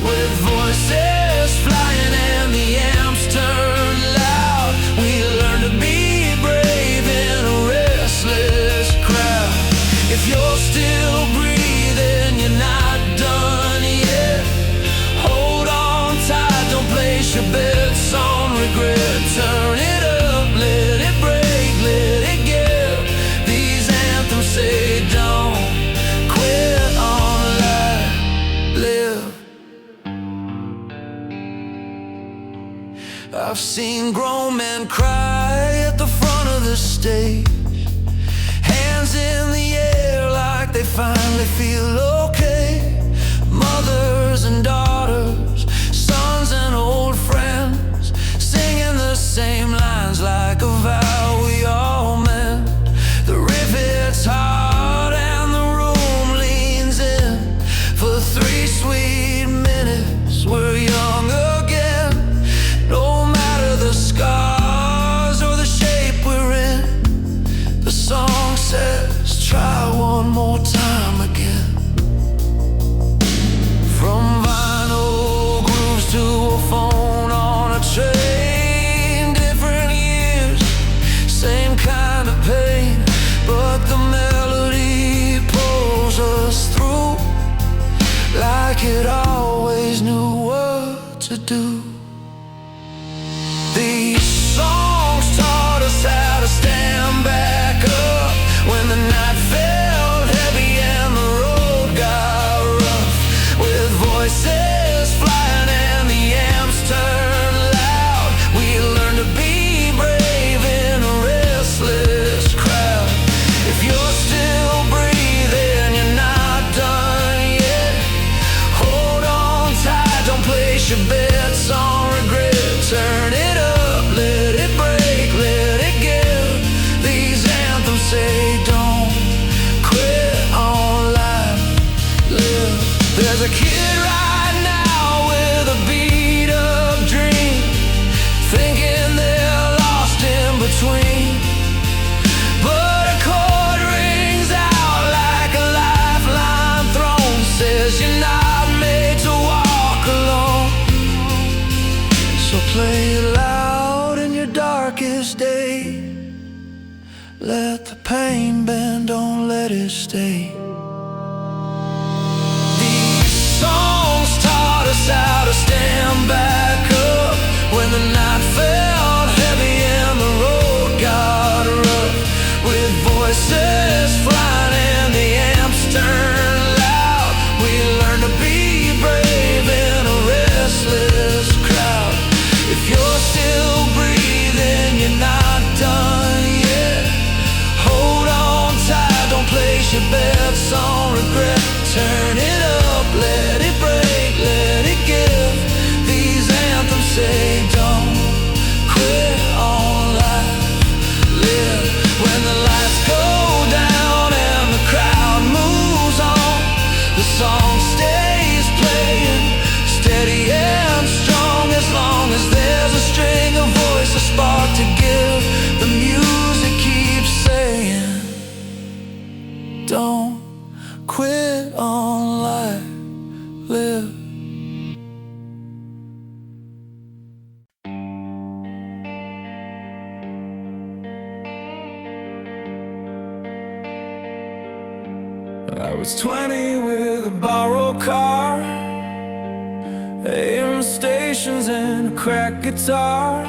With voices flying and the amps turned loud, we learned to be brave in a restless crowd. If you're still breathing, you're not done yet. Hold on tight, don't place your bets on regret. Turn it up, let it break, let it give. These anthems say don't quit on life, live. I've seen grown men cry at the front of the stage, hands in the air like they finally feel okay. Mothers and daughters, sons and old friends, singing the same lines like a vow we all meant. The riff hits hard and the room leans in. For 3 sweet minutes we're young again. No matter the scars or the shape we're in, the song says try one more time again. From vinyl grooves to a phone on a train, different years, same kind of pain, but the melody pulls us through like it always knew what to do. These songs taught us how to stand back up when the night felt heavy and the road got rough. With voices flying and the amps turned loud, we learned to be brave in a restless crowd. If you're still breathing, you're not done yet. Hold on tight, don't place your bets on regret. Turn it up, let it break, let it give. These anthems say don't quit on life, live. There's a kid right now with a beat up dream, thinking they're lost in between. But a chord rings out like a lifeline thrown, says you're not made to walk alone. So play it loud in your darkest day. Let the pain bend, don't let it stay. These songs taught us how to stand back up when the night felt heavy and the road got rough. With voices flying and the amps turned loud, we learned to be brave in a restless crowd. If you're still breathing, you're not done yet. Hold on tight, don't place your bets on regret. Turn it up, let it break, let it give. These anthems I was 20 with a borrowed car, AM stations and a cracked guitar,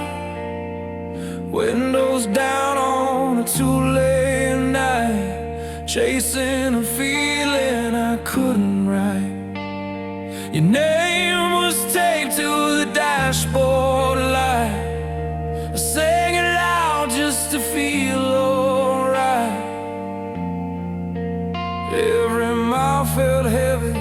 windows down on a two-lane night, chasing a feeling I couldn't write. Your name was taped to the dashboard light. I sang it loud just to feel alright. Every mile felt heavy,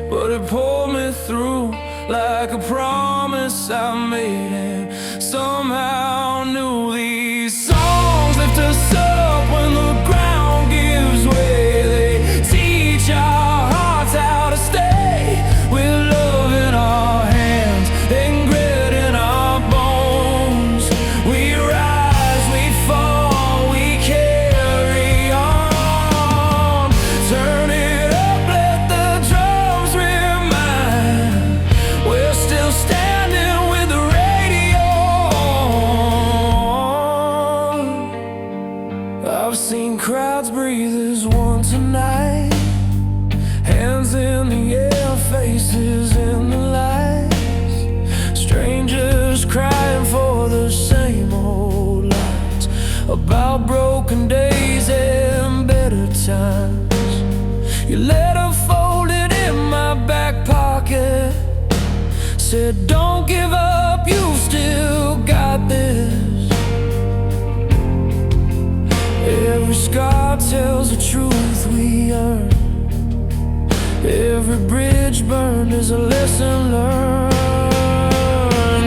but it pulled me through like a promise I made, and somehow knew these songs lift us up when the ground gives way. They teach our hearts how to stay with love in our hands and grit in our bones. We rise, we fall, we carry on. Turn it up, let the drums remind we're still standing with the radio on. I've seen crowds breathe as one tonight, hands in the air, faces in the lights, strangers crying for the same old lines about broken days and better times. Your letter folded in my back pocket said, don't give up, you still got this. Every scar tells the truth we earn. Every bridge burned is a lesson learned.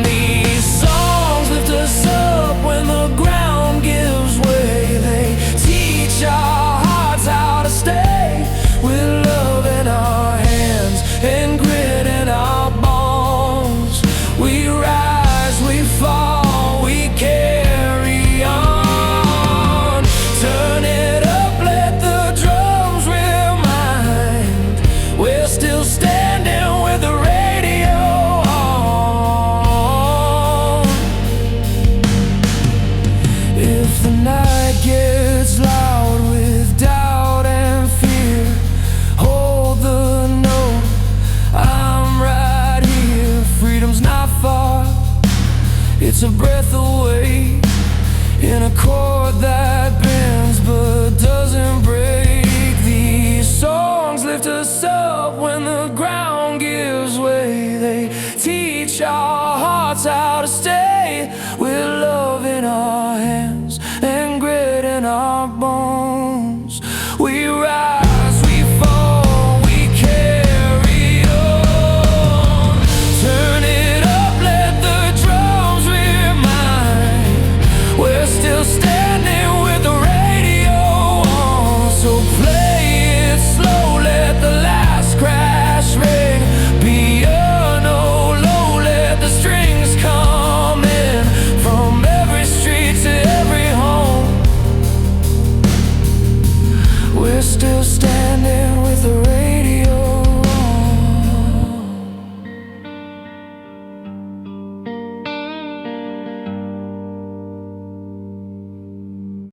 These songs lift us up when the ground gives way. They teach our hearts how to stay with love in our hands and grit in our bones. We rise, we fall, we carry on. Turn it up, let the drums remind we're still standing with the radio on. If the night gets loud with doubt and fear, hold the note, I'm right here. Freedom's not far, it's a breath away, in a chord that bends but doesn't break. These songs lift us up when the ground gives way. They teach our hearts how to stay with